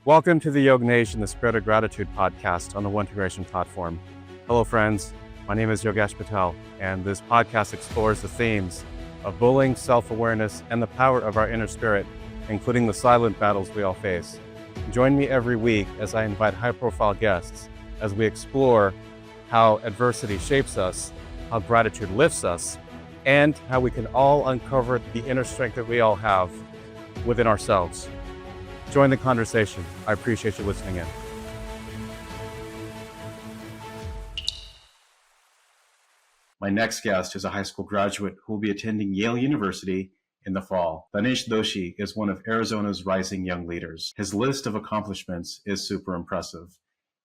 Welcome to the YoggNation, the Spirit of Gratitude podcast on the OneIntegration platform. Hello, friends. My name is Yogesh Patel, and this podcast explores the themes of bullying, self-awareness, and the power of our inner spirit, including the silent battles we all face. Join me every week as I invite high-profile guests as we explore how adversity shapes us, how gratitude lifts us, and how we can all uncover the inner strength that we all have within ourselves. Join the conversation. I appreciate you listening in. My next guest is a high school graduate who will be attending Yale University in the fall. Tanish Doshi is one of Arizona's rising young leaders. His list of accomplishments is super impressive.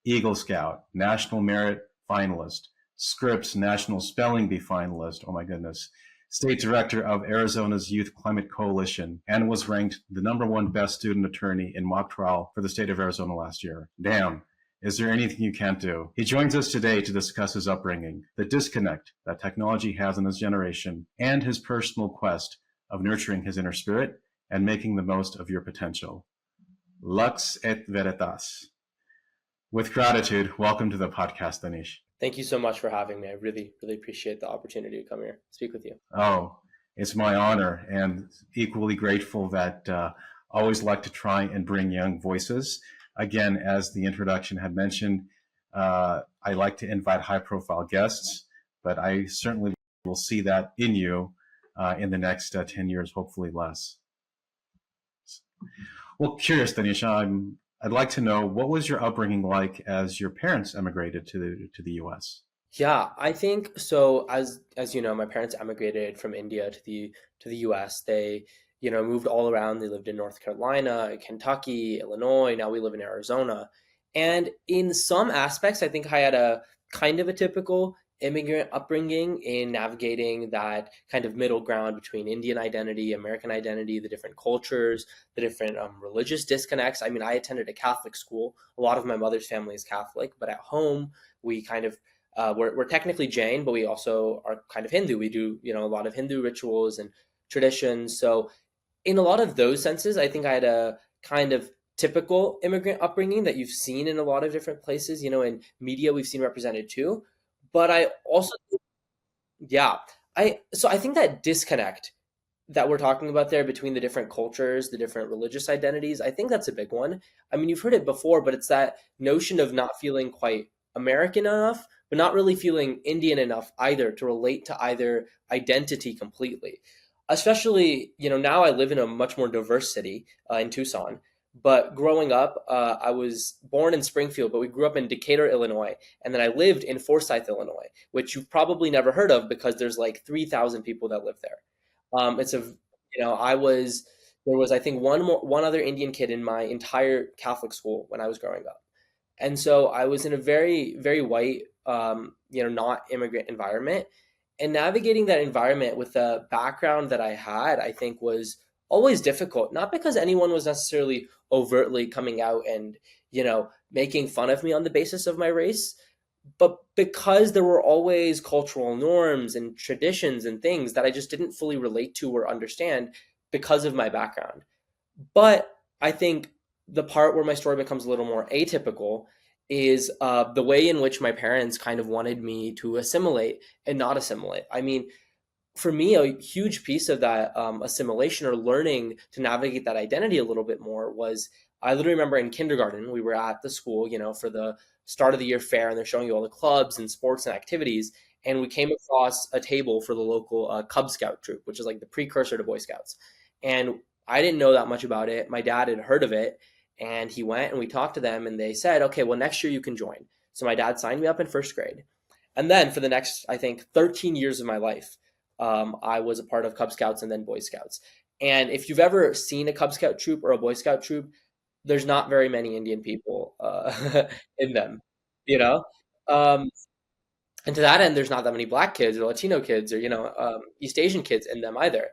Eagle Scout, National Merit finalist, Scripps National Spelling Bee finalist, oh my goodness, State Director of Arizona's Youth Climate Coalition, and was ranked the #1 best student attorney in mock trial for the state of Arizona last year. Damn, is there anything you can't do? He joins us today to discuss his upbringing, the disconnect that technology has in his generation, and his personal quest of nurturing his inner spirit and making the most of your potential. Lux et Veritas. With gratitude, welcome to the podcast, Tanish. Thank you so much for having me. I really, really appreciate the opportunity to come here, speak with you. Oh, it's my honor, and equally grateful that always like to try and bring young voices. Again, as the introduction had mentioned, I like to invite high-profile guests, but I certainly will see that in you in the next 10 years, hopefully less. Well, curious, Tanisha, I'd like to know, what was your upbringing like as your parents emigrated to the U.S.? Yeah, I think so. As you know, my parents emigrated from India to the U.S. They, moved all around. They lived in North Carolina, Kentucky, Illinois. Now we live in Arizona. And in some aspects, I think I had a kind of a typical immigrant upbringing in navigating that kind of middle ground between Indian identity, American identity, the different cultures, the different religious disconnects. I mean, I attended a Catholic school. A lot of my mother's family is Catholic, but at home we kind of we're technically Jain, but we also are kind of Hindu. We do a lot of Hindu rituals and traditions. So in a lot of those senses, I think I had a kind of typical immigrant upbringing that you've seen in a lot of different places. In media we've seen represented too. But I also, yeah, I think that disconnect that we're talking about there between the different cultures, the different religious identities, I think that's a big one. I mean, you've heard it before, but it's that notion of not feeling quite American enough, but not really feeling Indian enough either to relate to either identity completely. Especially, now I live in a much more diverse city in Tucson. But growing up, I was born in Springfield, but we grew up in Decatur, Illinois. And then I lived in Forsyth, Illinois, which you've probably never heard of because there's like 3,000 people that live there. It's a, there was, I think, one other Indian kid in my entire Catholic school when I was growing up. And so I was in a very, very white, not immigrant environment. And navigating that environment with the background that I had, I think was always difficult, not because anyone was necessarily overtly coming out and, making fun of me on the basis of my race, but because there were always cultural norms and traditions and things that I just didn't fully relate to or understand because of my background. But I think the part where my story becomes a little more atypical is the way in which my parents kind of wanted me to assimilate and not assimilate. I mean, for me, a huge piece of that assimilation or learning to navigate that identity a little bit more was, I literally remember in kindergarten, we were at the school, for the start of the year fair, and they're showing you all the clubs and sports and activities. And we came across a table for the local Cub Scout troop, which is like the precursor to Boy Scouts. And I didn't know that much about it. My dad had heard of it, and he went and we talked to them, and they said, okay, well, next year you can join. So my dad signed me up in first grade. And then for the next, I think, 13 years of my life, I was a part of Cub Scouts and then Boy Scouts. And if you've ever seen a Cub Scout troop or a Boy Scout troop, there's not very many Indian people in them, you know? Um, and to that end, there's not that many Black kids or Latino kids or, East Asian kids in them either.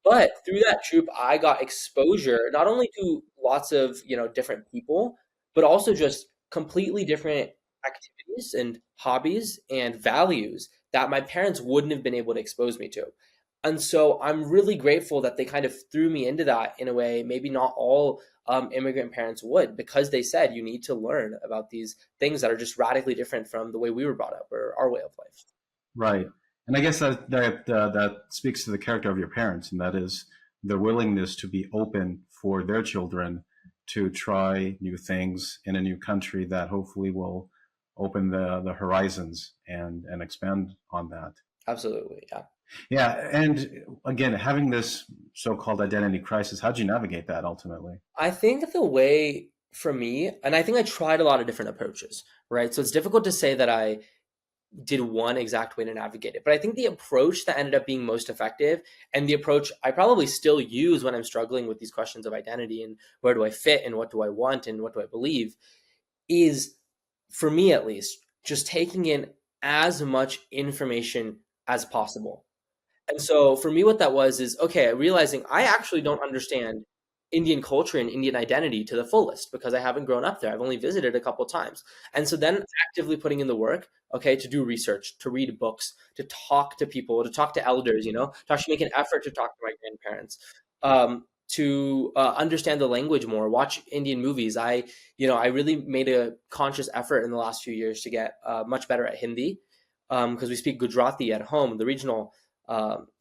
But through that troop, I got exposure not only to lots of, different people, but also just completely different activities and hobbies and values that my parents wouldn't have been able to expose me to. And so I'm really grateful that they kind of threw me into that in a way maybe not all immigrant parents would, because they said you need to learn about these things that are just radically different from the way we were brought up or our way of life. Right. And I guess that speaks to the character of your parents, and that is their willingness to be open for their children to try new things in a new country that hopefully will open the horizons and expand on that. Absolutely. Yeah. Yeah. And again, having this so-called identity crisis, how'd you navigate that ultimately? I think the way for me, and I think I tried a lot of different approaches, right? So it's difficult to say that I did one exact way to navigate it. But I think the approach that ended up being most effective, and the approach I probably still use when I'm struggling with these questions of identity and where do I fit and what do I want and what do I believe, is, for me at least, just taking in as much information as possible. And so for me, what that was is, okay, realizing I actually don't understand Indian culture and Indian identity to the fullest because I haven't grown up there. I've only visited a couple times. And so then actively putting in the work, okay, to do research, to read books, to talk to people, to talk to elders, to actually make an effort to talk to my grandparents, to understand the language more, watch Indian movies. I really made a conscious effort in the last few years to get much better at Hindi, because we speak Gujarati at home, the regional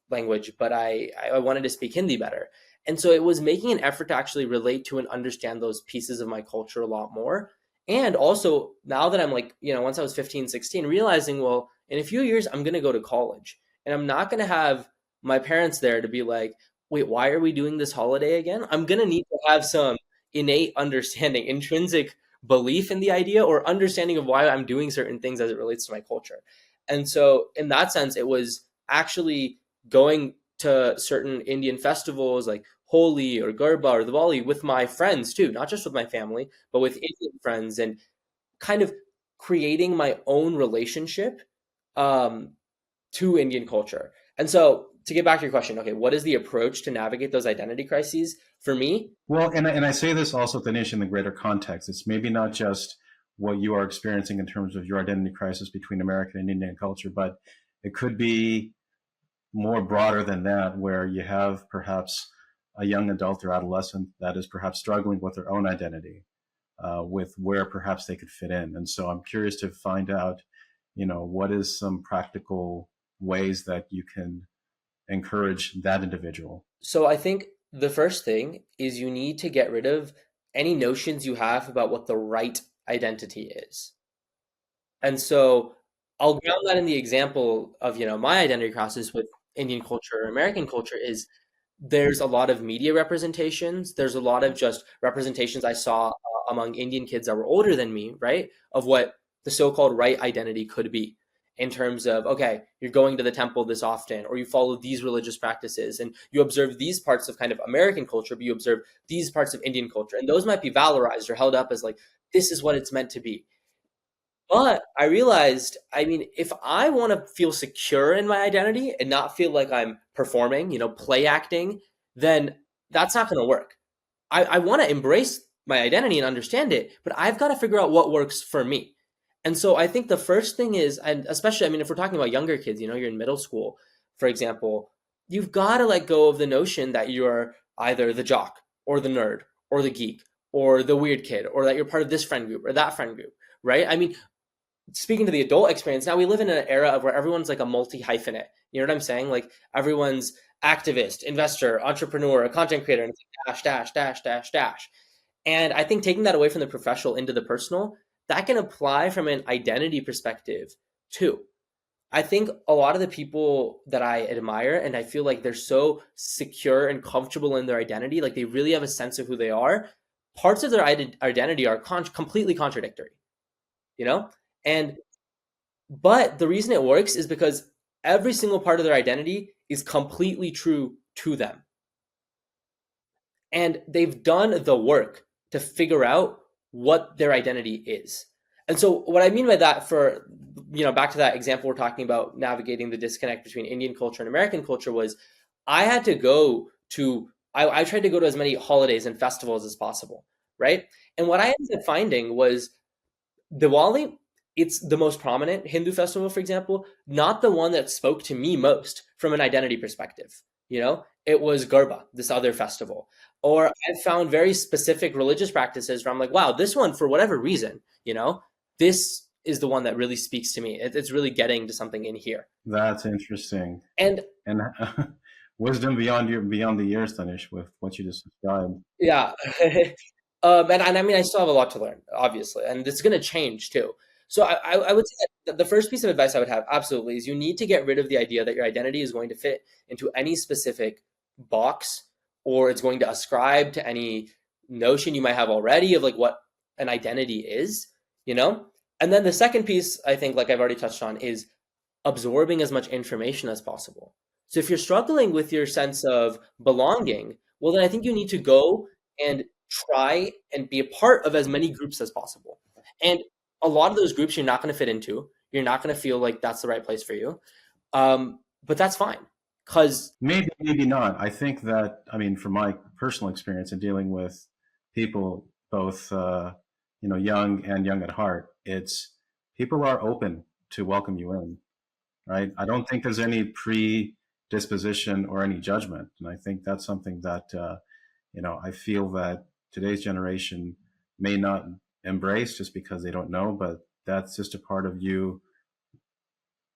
language, but I wanted to speak Hindi better. And so it was making an effort to actually relate to and understand those pieces of my culture a lot more. And also, now that I'm like, once I was 15, 16, realizing, well, in a few years, I'm going to go to college. And I'm not going to have my parents there to be like, wait, why are we doing this holiday again? I'm going to need to have some innate understanding, intrinsic belief in the idea, or understanding of why I'm doing certain things as it relates to my culture. And so, in that sense, it was actually going to certain Indian festivals like Holi or Garba or Diwali with my friends too, not just with my family, but with Indian friends, and kind of creating my own relationship um, to Indian culture. And so, to get back to your question, okay, what is the approach to navigate those identity crises for me? Well, and I say this also, Tanish, in the greater context. It's maybe not just what you are experiencing in terms of your identity crisis between American and Indian culture, but it could be more broader than that, where you have perhaps a young adult or adolescent that is perhaps struggling with their own identity, with where perhaps they could fit in. And so I'm curious to find out, what is some practical ways that you can encourage that individual? So I think the first thing is you need to get rid of any notions you have about what the right identity is. And so I'll ground that in the example of, my identity crisis with Indian culture or American culture is there's a lot of media representations. There's a lot of just representations I saw among Indian kids that were older than me, right? Of what the so-called right identity could be in terms of, okay, you're going to the temple this often, or you follow these religious practices, and you observe these parts of kind of American culture, but you observe these parts of Indian culture. And those might be valorized or held up as like, this is what it's meant to be. But I realized, I mean, if I want to feel secure in my identity and not feel like I'm performing, play acting, then that's not going to work. I want to embrace my identity and understand it, but I've got to figure out what works for me. And so I think the first thing is, and especially, I mean, if we're talking about younger kids, you're in middle school, for example, you've got to let go of the notion that you're either the jock or the nerd or the geek or the weird kid, or that you're part of this friend group or that friend group, right? I mean, speaking to the adult experience, now we live in an era of where everyone's like a multi-hyphenate. You know what I'm saying? Like everyone's activist, investor, entrepreneur, a content creator, and it's like dash, dash, dash, dash, dash. And I think taking that away from the professional into the personal, that can apply from an identity perspective too. I think a lot of the people that I admire and I feel like they're so secure and comfortable in their identity, like they really have a sense of who they are, parts of their identity are completely contradictory, you know? And but the reason it works is because every single part of their identity is completely true to them. And they've done the work to figure out what their identity is. And so what I mean by that, for back to that example we're talking about, navigating the disconnect between Indian culture and American culture, was I had to go to I tried to go to as many holidays and festivals as possible, right? And what I ended up finding was Diwali it's the most prominent Hindu festival, for example, not the one that spoke to me most from an identity perspective. It was Garba, this other festival. Or I found very specific religious practices where I'm like, wow, this one, for whatever reason, this is the one that really speaks to me. It's really getting to something in here. That's interesting. And And wisdom beyond the years, Tanish, with what you just described. yeah. And I mean, I still have a lot to learn, obviously, and it's going to change too. So I would say that the first piece of advice I would have absolutely is you need to get rid of the idea that your identity is going to fit into any specific box, or it's going to ascribe to any notion you might have already of like what an identity is, you know? And then the second piece, I think, like I've already touched on, is absorbing as much information as possible. So if you're struggling with your sense of belonging, well, then I think you need to go and try and be a part of as many groups as possible. And a lot of those groups you're not going to fit into. You're not going to feel like that's the right place for you. But that's fine. Because Maybe not. I think that, I mean, from my personal experience in dealing with people, both young and young at heart, it's people are open to welcome you in, right? I don't think there's any predisposition or any judgment, and I think that's something that I feel that today's generation may not embrace just because they don't know, but that's just a part of you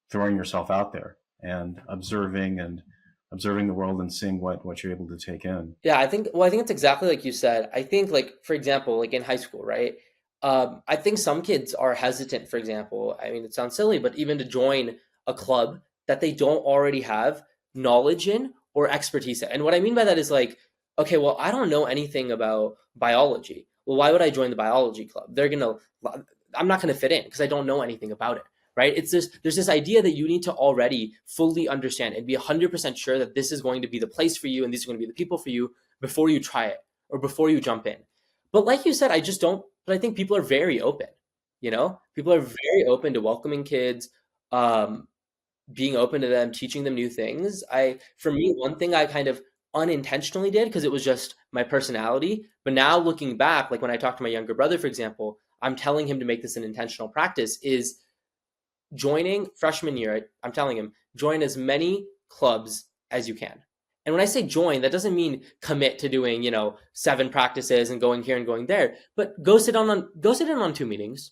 throwing yourself out there and observing the world and seeing what you're able to take in. Yeah, I think it's exactly like you said. I think, like, for example, like in high school, right? I think some kids are hesitant, for example. I mean, it sounds silly, but even to join a club that they don't already have knowledge in or expertise in. And what I mean by that is like, okay, well, I don't know anything about biology. Well, why would I join the biology club? I'm not going to fit in because I don't know anything about it. Right? There's this idea that you need to already fully understand and be 100% sure that this is going to be the place for you and these are going to be the people for you before you try it or before you jump in. But like you said, but I think people are very open, people are very open to welcoming kids, being open to them, teaching them new things. For me, one thing I kind of unintentionally did because it was just my personality. But now looking back, like when I talk to my younger brother, for example, I'm telling him to make this an intentional practice is joining freshman year. I'm telling him, join as many clubs as you can. And when I say join, that doesn't mean commit to doing, 7 practices and going here and going there, but go sit in on 2 meetings,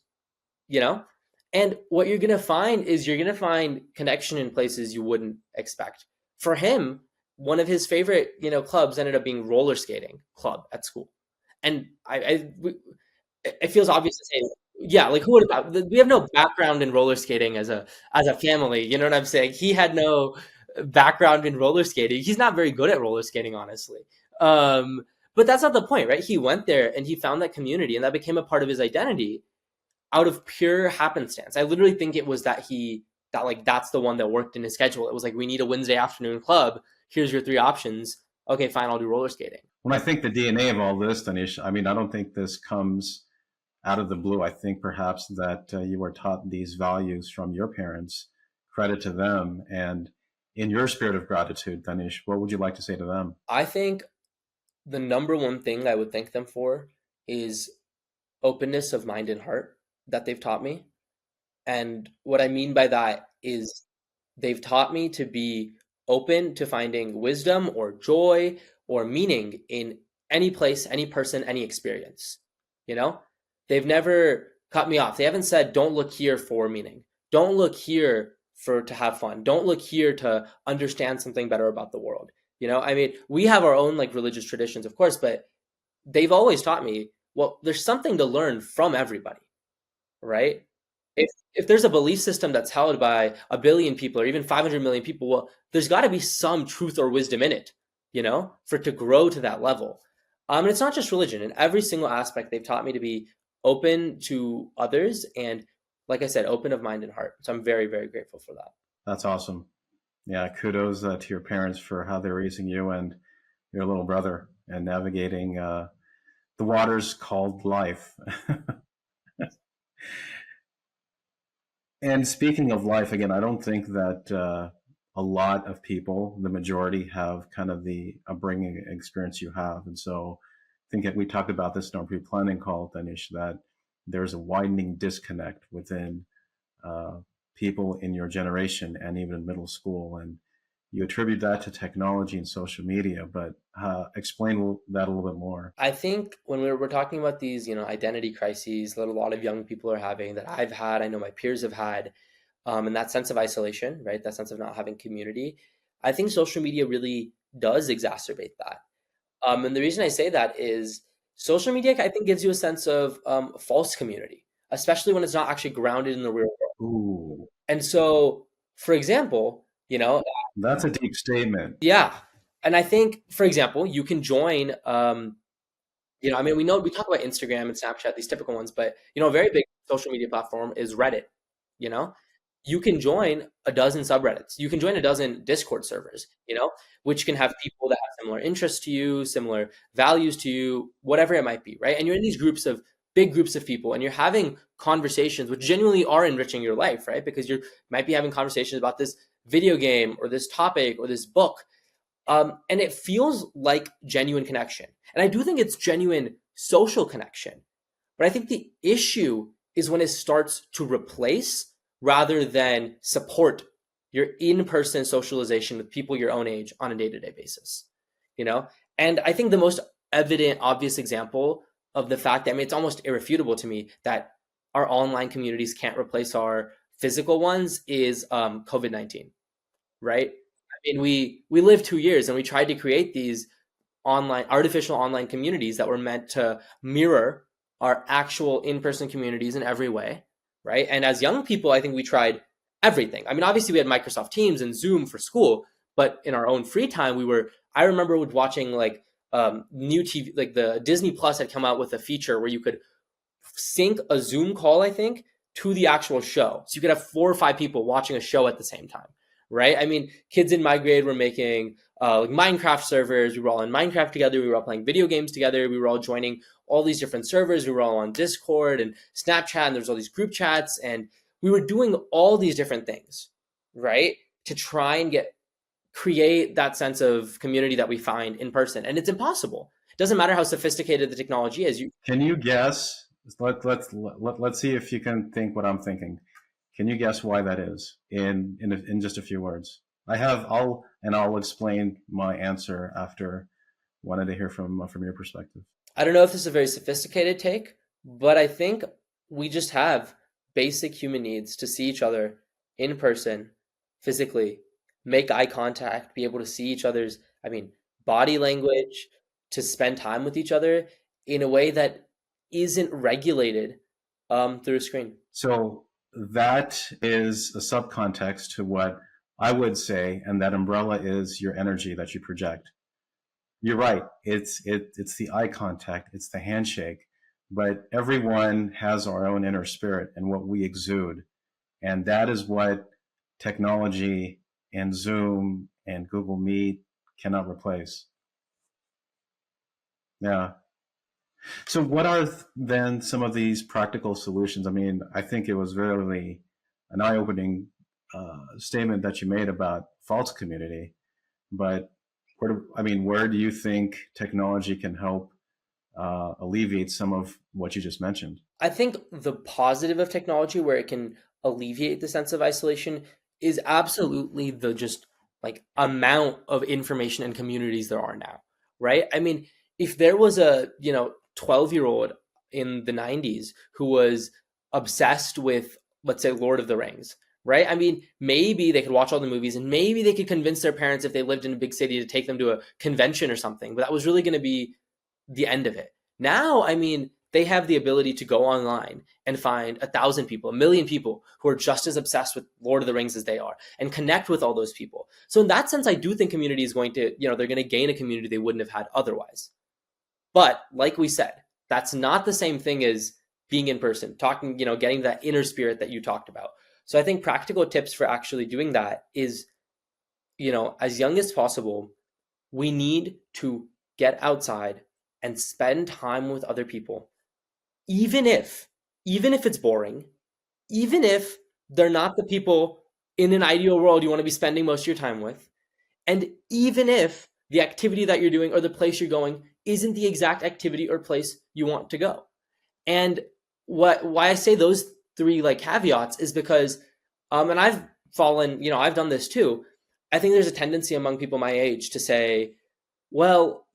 and what you're going to find is you're going to find connection in places you wouldn't expect. For him, one of his favorite, clubs ended up being roller skating club at school. And it feels obvious to say, yeah, like who would have, we have no background in roller skating as a family. You know what I'm saying? He had no background in roller skating. He's not very good at roller skating, honestly. But that's not the point, right? He went there and he found that community, and that became a part of his identity out of pure happenstance. I literally think it was that's the one that worked in his schedule. It was like, we need a Wednesday afternoon club. Here's your 3 options. Okay, fine, I'll do roller skating. Well, I think the DNA of all this, Tanish, I mean, I don't think this comes out of the blue. I think perhaps that you were taught these values from your parents. Credit to them. And in your spirit of gratitude, Tanish, what would you like to say to them? I think the number one thing I would thank them for is openness of mind and heart that they've taught me. And what I mean by that is they've taught me to be open to finding wisdom or joy or meaning in any place, any person, any experience. They've never cut me off. They haven't said, don't look here for meaning. Don't look here to have fun. Don't look here to understand something better about the world. I mean, we have our own like religious traditions, of course, but they've always taught me, well, there's something to learn from everybody, right? If there's a belief system that's held by 1 billion people or even 500 million people, well, there's got to be some truth or wisdom in it, for it to grow to that level. And it's not just religion. In every single aspect, they've taught me to be open to others and, like I said, open of mind and heart. So I'm very, very grateful for that. That's awesome. Yeah, kudos to your parents for how they're raising you and your little brother and navigating the waters called life. And speaking of life, again, I don't think that a lot of people, the majority, have kind of the upbringing experience you have. And so I think that we talked about this in our pre-planning call, Tanish, that there's a widening disconnect within people in your generation and even in middle school. And you attribute that to technology and social media, but explain that a little bit more. I think when we're talking about these, identity crises that a lot of young people are having, that I've had, I know my peers have had, and that sense of isolation, right? That sense of not having community. I think social media really does exacerbate that. And the reason I say that is social media, I think, gives you a sense of false community, especially when it's not actually grounded in the real world. Ooh, And so, for example, that's a deep statement. yeah. And I think, for example, you can join, we know we talk about Instagram and Snapchat, these typical ones, but, a very big social media platform is Reddit, you know? You can join a dozen subreddits. You can join a dozen Discord servers, which can have people that have similar interests to you, similar values to you, whatever it might be, right? And you're in these big groups of people, and you're having conversations which genuinely are enriching your life, right? Because you might be having conversations about this video game or this topic or this book. And it feels like genuine connection. And I do think it's genuine social connection. But I think the issue is when it starts to replace rather than support your in-person socialization with people your own age on a day-to-day basis, And I think the most evident, obvious example of the fact that, it's almost irrefutable to me that our online communities can't replace our physical ones is COVID-19, right? We lived 2 years and we tried to create these artificial online communities that were meant to mirror our actual in-person communities in every way, right? And as young people, I think we tried everything. Obviously we had Microsoft Teams and Zoom for school, but in our own free time, I remember watching new TV, like the Disney Plus had come out with a feature where you could sync a Zoom call, I think, to the actual show. So you could have 4 or 5 people watching a show at the same time, right? Kids in my grade were making Minecraft servers. We were all in Minecraft together. We were all playing video games together. We were all joining all these different servers. We were all on Discord and Snapchat, and there's all these group chats, and we were doing all these different things, right? To try and create that sense of community that we find in person. And it's impossible. It doesn't matter how sophisticated the technology is. Can you guess? Let's see if you can think what I'm thinking. Can you guess why that is in just a few words? I'll explain my answer after. Wanted to hear from your perspective. I don't know if this is a very sophisticated take, but I think we just have basic human needs to see each other in person, physically, make eye contact, be able to see each other's, body language, to spend time with each other in a way that isn't regulated through a screen. So that is a subcontext to what I would say, and that umbrella is your energy that you project. You're right. It's the eye contact, it's the handshake, but everyone has our own inner spirit and what we exude, and that is what technology and Zoom and Google Meet cannot replace. Yeah. So what are then some of these practical solutions? I think it was really an eye-opening statement that you made about false community, but where do you think technology can help alleviate some of what you just mentioned? I think the positive of technology, where it can alleviate the sense of isolation, is absolutely the just amount of information and communities there are now, right? If there was a 12-year-old in the 90s who was obsessed with, let's say, Lord of the Rings, right? Maybe they could watch all the movies and maybe they could convince their parents, if they lived in a big city, to take them to a convention or something, but that was really going to be the end of it. Now, they have the ability to go online and find 1,000 people, 1,000,000 people who are just as obsessed with Lord of the Rings as they are, and connect with all those people. So in that sense, I do think community is going to, they're going to gain a community they wouldn't have had otherwise. But like we said, that's not the same thing as being in person, talking, getting that inner spirit that you talked about. So I think practical tips for actually doing that is, as young as possible, we need to get outside and spend time with other people, even if it's boring, even if they're not the people in an ideal world you want to be spending most of your time with, and even if the activity that you're doing or the place you're going isn't the exact activity or place you want to go. And why I say those three like caveats is because, and I've fallen, I've done this too. I think there's a tendency among people my age to say, well,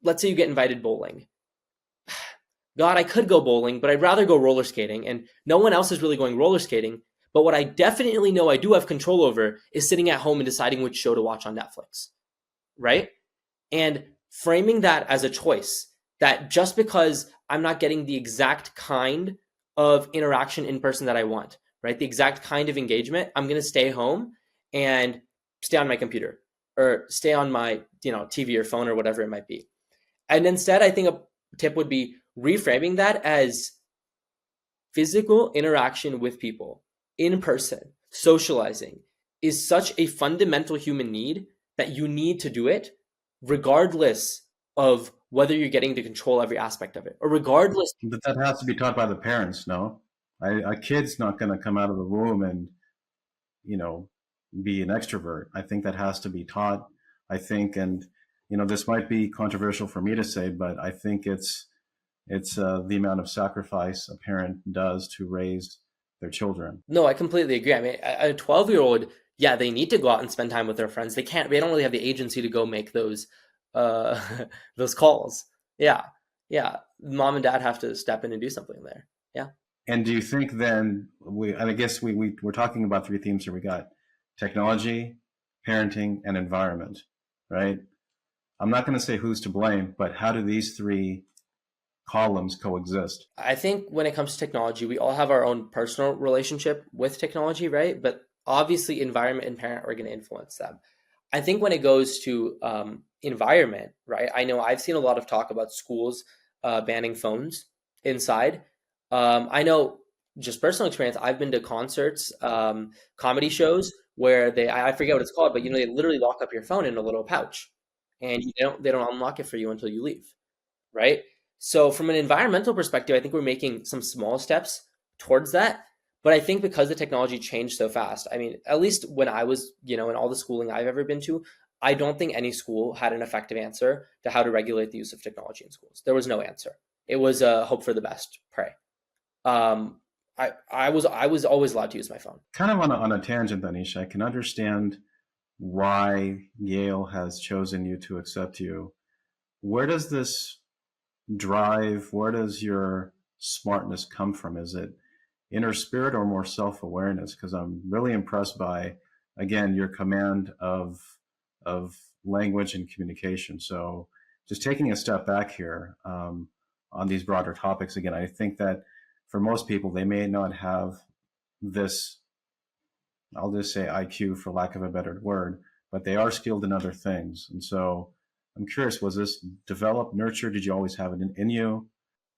let's say you get invited bowling. God, I could go bowling, but I'd rather go roller skating, and no one else is really going roller skating. But what I definitely know I do have control over is sitting at home and deciding which show to watch on Netflix, right? And framing that as a choice, that just because I'm not getting the exact kind of interaction in person that I want, right? The exact kind of engagement, I'm going to stay home and stay on my computer or stay on my, TV or phone or whatever it might be. And instead, I think a tip would be reframing that as physical interaction with people in person, socializing is such a fundamental human need that you need to do it regardless of whether you're getting to control every aspect of it or regardless. But that has to be taught by the parents, no? A kid's not going to come out of the womb and, be an extrovert. I think that has to be taught. I think, and, this might be controversial for me to say, but I think it's the amount of sacrifice a parent does to raise their children. No, I completely agree. I mean, a 12-year-old, yeah, they need to go out and spend time with their friends. They don't really have the agency to go make those those calls. Yeah. Mom and dad have to step in and do something there. Yeah. And do you think then I guess we're talking about three themes here. We got technology, parenting, and environment, right? I'm not going to say who's to blame, but how do these three columns coexist? I think when it comes to technology, we all have our own personal relationship with technology, right? But obviously environment and parent are going to influence them. I think when it goes to environment, right? I know I've seen a lot of talk about schools banning phones inside. I know just personal experience, I've been to concerts, comedy shows where I forget what it's called, but they literally lock up your phone in a little pouch and they don't unlock it for you until you leave, right? So from an environmental perspective, I think we're making some small steps towards that. But I think because the technology changed so fast, I mean, at least when I was, in all the schooling I've ever been to, I don't think any school had an effective answer to how to regulate the use of technology in schools. There was no answer. It was hope for the best, pray. I was always allowed to use my phone. Kind of on a tangent, Tanish, I can understand why Yale has chosen you to accept you. Where does this drive, where does your smartness come from? Is it inner spirit or more self-awareness? Because I'm really impressed by, again, your command of language and communication. So just taking a step back here on these broader topics, again, I think that for most people, they may not have this, I'll just say IQ for lack of a better word, but they are skilled in other things. And so I'm curious, was this developed, nurtured? Did you always have it in you?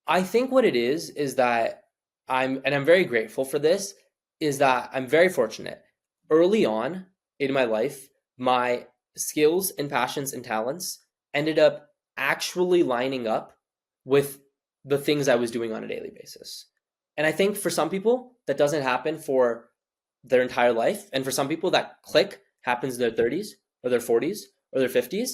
I think what it is that I'm very grateful for this, is that I'm very fortunate. Early on in my life, my skills and passions and talents ended up actually lining up with the things I was doing on a daily basis. And I think for some people, that doesn't happen for their entire life. And for some people, that click happens in their 30s or their 40s or their 50s.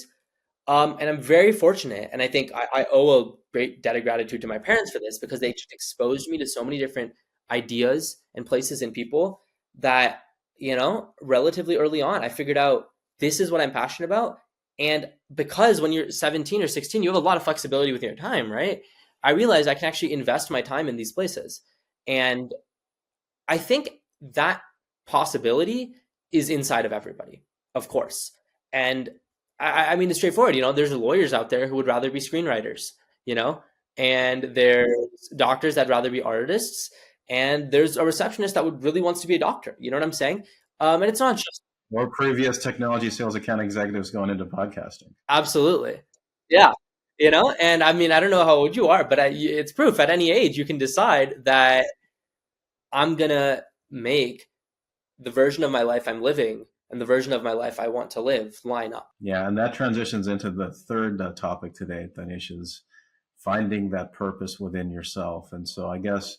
And I'm very fortunate. And I think I owe a great debt of gratitude to my parents for this, because they just exposed me to so many different ideas and places and people that, relatively early on, I figured out this is what I'm passionate about. And because when you're 17 or 16, you have a lot of flexibility with your time, right? I realized I can actually invest my time in these places. And I think that possibility is inside of everybody, of course. And I mean, it's straightforward. There's lawyers out there who would rather be screenwriters, and there's doctors that'd rather be artists, and there's a receptionist that would really wants to be a doctor. You know what I'm saying? And it's not just Or previous technology sales account executives going into podcasting. absolutely, yeah. And I mean, I don't know how old you are, but it's proof at any age you can decide that I'm gonna make the version of my life I'm living and the version of my life I want to live line up. Yeah, and that transitions into the third topic today, Tanish, is finding that purpose within yourself. And so I guess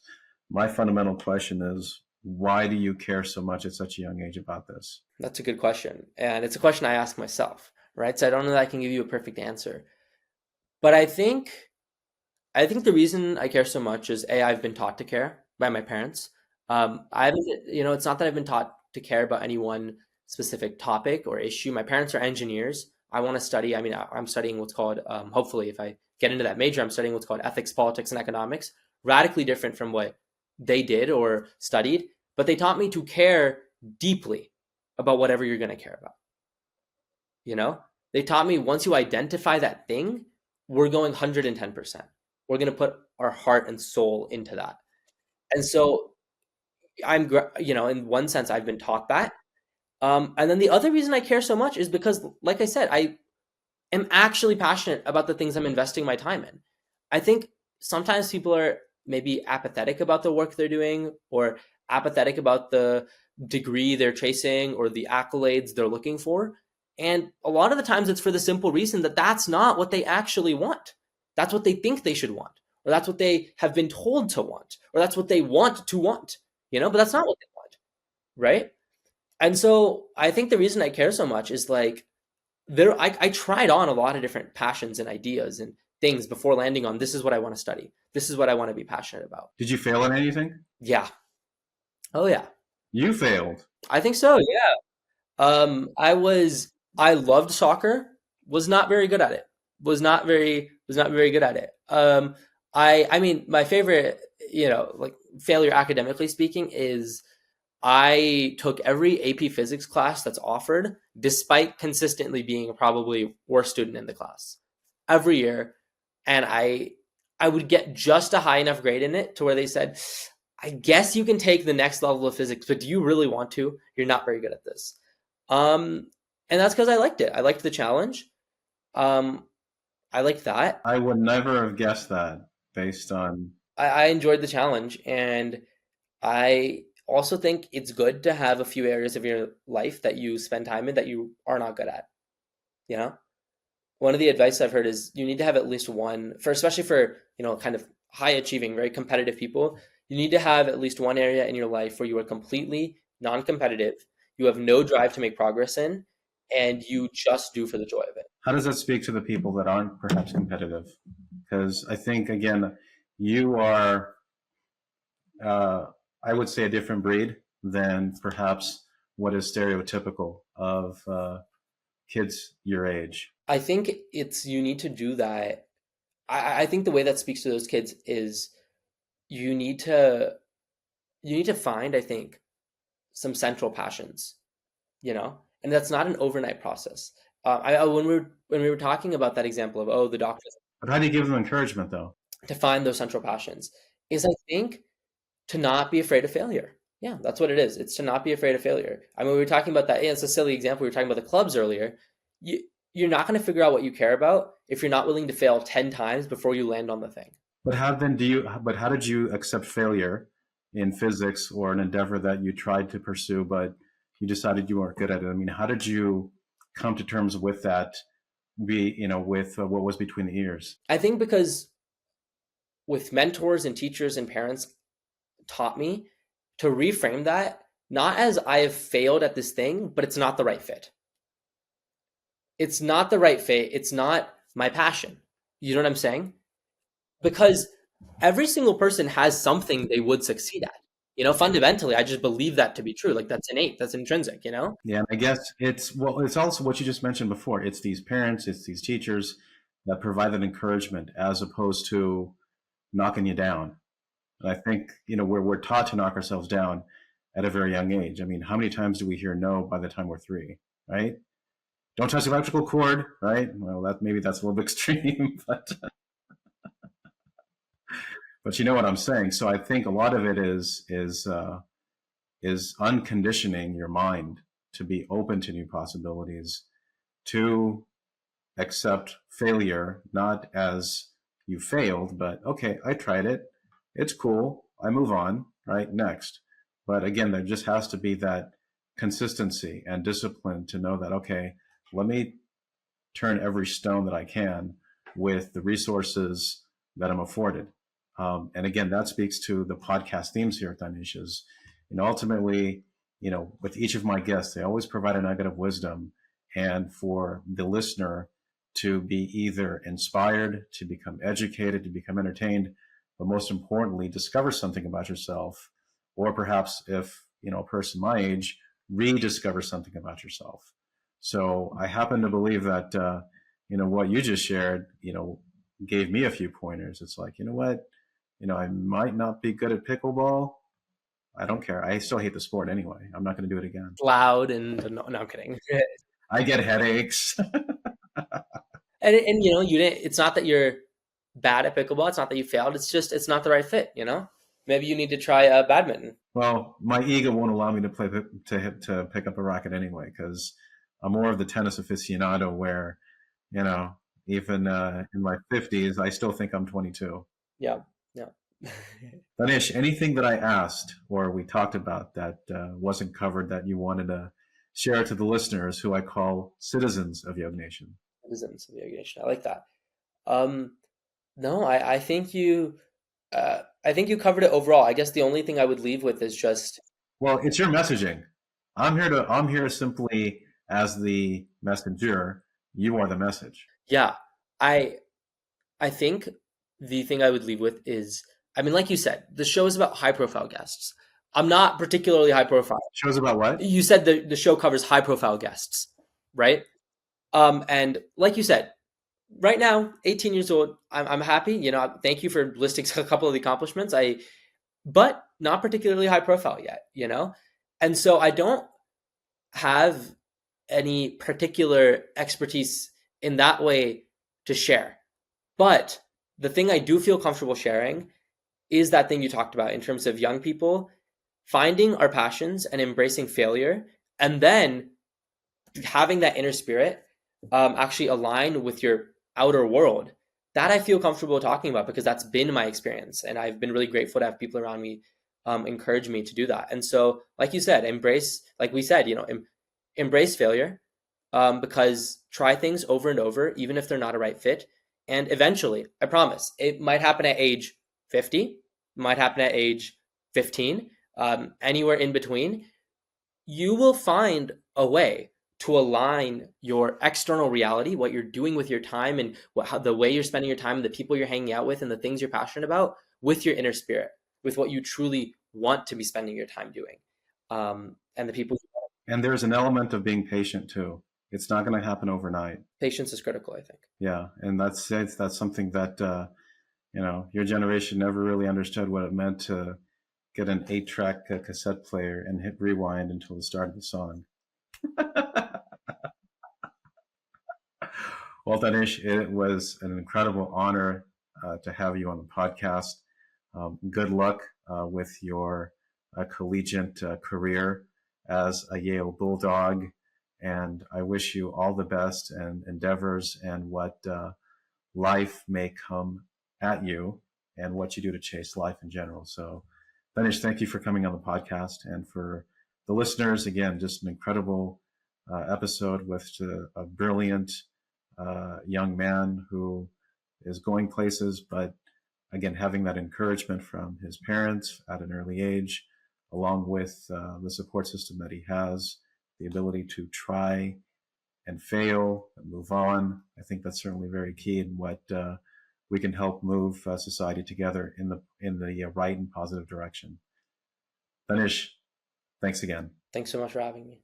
my fundamental question is, why do you care so much at such a young age about this? That's a good question. And it's a question I ask myself, right? So I don't know that I can give you a perfect answer. But I think the reason I care so much is I've been taught to care by my parents. I haven't, it's not that I've been taught to care about any one specific topic or issue. My parents are engineers. I want to study. I mean, I'm studying what's called, hopefully, if I get into that major, I'm studying what's called ethics, politics, and economics. Radically different from what they did or studied, but they taught me to care deeply about whatever you're going to care about. They taught me once you identify that thing, we're going 110%. We're going to put our heart and soul into that. And so in one sense, I've been taught that. And then the other reason I care so much is because, like I said, I am actually passionate about the things I'm investing my time in. I think sometimes people are maybe apathetic about the work they're doing, or apathetic about the degree they're chasing or the accolades they're looking for. And a lot of the times it's for the simple reason that that's not what they actually want. That's what they think they should want, or that's what they have been told to want, or that's what they want to want, but that's not what they want, right? And so I think the reason I care so much is like, I tried on a lot of different passions and ideas and things before landing on this is what I want to study. This is what I want to be passionate about. Did you fail at anything? Yeah. Oh yeah. You failed. I think so. Yeah. I loved soccer. Was not very good at it. Was not very good at it. I mean, my favorite, like failure academically speaking is I took every AP physics class that's offered, despite consistently being a probably worst student in the class every year. And I would get just a high enough grade in it to where they said, I guess you can take the next level of physics, but do you really want to? You're not very good at this. And that's because I liked it. I liked the challenge. I liked that. I would never have guessed that based on... I enjoyed the challenge, and I also think it's good to have a few areas of your life that you spend time in that you are not good at. One of the advice I've heard is you need to have at least one, especially for, kind of high achieving, very competitive people, you need to have at least one area in your life where you are completely non-competitive, you have no drive to make progress in, and you just do for the joy of it. How does that speak to the people that aren't perhaps competitive? Because I think, again, you are, I would say, a different breed than perhaps what is stereotypical of kids your age. I think you need to do that. I think the way that speaks to those kids is you need to find, I think, some central passions, and that's not an overnight process. When we were talking about that example of the doctors. But how do you give them encouragement, though? To find those central passions is, I think, to not be afraid of failure. Yeah, that's what it is. It's to not be afraid of failure. I mean, we were talking about that. Yeah, it's a silly example. We were talking about the clubs earlier. You're not going to figure out what you care about if you're not willing to fail 10 times before you land on the thing. But how did you accept failure in physics or an endeavor that you tried to pursue, but you decided you weren't good at it? I mean, how did you come to terms with that, with what was between the ears? I think because with mentors and teachers and parents taught me to reframe that, not as I have failed at this thing, but it's not the right fit. It's not the right fit. It's not my passion. You know what I'm saying? Because every single person has something they would succeed at. Fundamentally, I just believe that to be true. Like, that's innate, that's intrinsic, Yeah, and I guess it's also what you just mentioned before. It's these parents, it's these teachers that provide that encouragement as opposed to knocking you down. And I think, we're taught to knock ourselves down at a very young age. I mean, how many times do we hear no by the time we're 3, right? Don't touch the electrical cord, right? Well, maybe that's a little bit extreme, but you know what I'm saying. So I think a lot of it is unconditioning your mind to be open to new possibilities, to accept failure, not as you failed, but okay, I tried it. It's cool. I move on, right? Next. But again, there just has to be that consistency and discipline to know that, okay, let me turn every stone that I can with the resources that I'm afforded. And again, that speaks to the podcast themes here at Tanish is, ultimately, with each of my guests, they always provide a nugget of wisdom, and for the listener to be either inspired, to become educated, to become entertained, but most importantly, discover something about yourself or perhaps if, a person my age rediscover something about yourself. So I happen to believe that, what you just shared, gave me a few pointers. It's like, you know what, I might not be good at pickleball. I don't care. I still hate the sport anyway. I'm not going to do it again. Loud and no, I'm kidding. I get headaches. And you didn't. It's not that you're bad at pickleball. It's not that you failed. It's just it's not the right fit. Maybe you need to try badminton. Well, my ego won't allow me to play to pick up a racket anyway, because I'm more of the tennis aficionado where, even in my 50s, I still think I'm 22. Yeah, yeah. Tanish, anything that I asked or we talked about that wasn't covered that you wanted to share to the listeners, who I call citizens of YoggNation? Citizens of YoggNation. I like that. No, I think you covered it overall. I guess the only thing I would leave with is just, well, it's your messaging. I'm here simply as the messenger. You are the message. Yeah. I think the thing I would leave with is, I mean, like you said, the show is about high profile guests. I'm not particularly high profile. Show's about what? You said the show covers high profile guests, right? And like you said, right now, 18 years old, I'm happy. Thank you for listing a couple of the accomplishments. But not particularly high profile yet, And so I don't have any particular expertise in that way to share. But the thing I do feel comfortable sharing is that thing you talked about in terms of young people finding our passions and embracing failure, and then having that inner spirit actually align with your outer world. That I feel comfortable talking about because that's been my experience. And I've been really grateful to have people around me encourage me to do that. And so, like you said, like we said, embrace failure because try things over and over, even if they're not a right fit. And eventually, I promise, it might happen at age 50, it might happen at age 15, anywhere in between. You will find a way to align your external reality, what you're doing with your time and the way you're spending your time and the people you're hanging out with and the things you're passionate about, with your inner spirit, with what you truly want to be spending your time doing. And the people. And there's an element of being patient too. It's not going to happen overnight. Patience is critical, I think. Yeah. And that's something that, your generation never really understood what it meant to get an 8-track cassette player and hit rewind until the start of the song. Well, Tanish, it was an incredible honor to have you on the podcast. Good luck with your collegiate career as a Yale Bulldog, and I wish you all the best and endeavors and what life may come at you and what you do to chase life in general. So, Tanish, thank you for coming on the podcast, and for the listeners, again, just an incredible episode with a brilliant young man who is going places, but again, having that encouragement from his parents at an early age, along with the support system that he has, the ability to try and fail and move on. I think that's certainly very key in what we can help move society together in the right and positive direction. Tanish, thanks again. Thanks so much for having me.